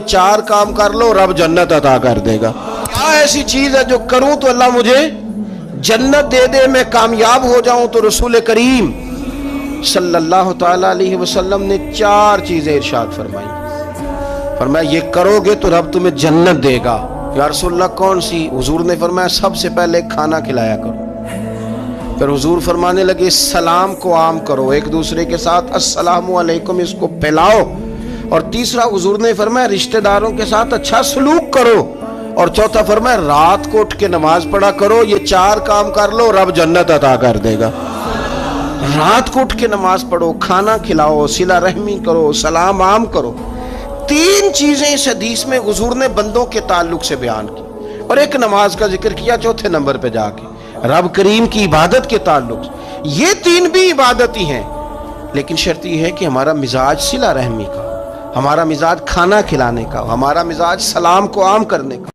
चार काम कर लो रब जन्नत अता कर देगा। क्या ऐसी चीज है जो करूं तो अल्लाह मुझे जन्नत दे दे, मैं कामयाब हो जाऊं? तो रसूल करीम सल्लल्लाहु ताला अलैहि वसल्लम ने चार चीजें इरशाद फरमाई। फरमाया ये करोगे तो रब तुम्हें जन्नत देगा। या रसूलल्लाह कौन सी? हुजूर ने फरमाया सबसे पहले खाना खिलाया करो। फिर हुजूर फरमाने लगे सलाम को आम करो, एक दूसरे के साथ अस्सलामु अलैकुम इसको फैलाओ। और तीसरा हुजूर ने फरमाया रिश्तेदारों के साथ अच्छा सलूक करो। और चौथा फरमाया रात को उठ के नमाज पढ़ा करो। ये चार काम कर लो रब जन्नत अता कर देगा। रात को उठ के नमाज पढ़ो, खाना खिलाओ, सिला रहमी करो, सलाम आम करो। तीन चीजें इस हदीस में हुजूर ने बंदों के ताल्लुक से बयान की। और एक नमाज का जिक्र किया चौथे नंबर पे जाके, रब करीम की इबादत के ताल्लुक से। ये तीन भी इबादत ही हैं, लेकिन शर्त यह है कि हमारा मिजाज सिला रहमी का, हमारा मिजाज खाना खिलाने का, हमारा मिजाज सलाम को आम करने का।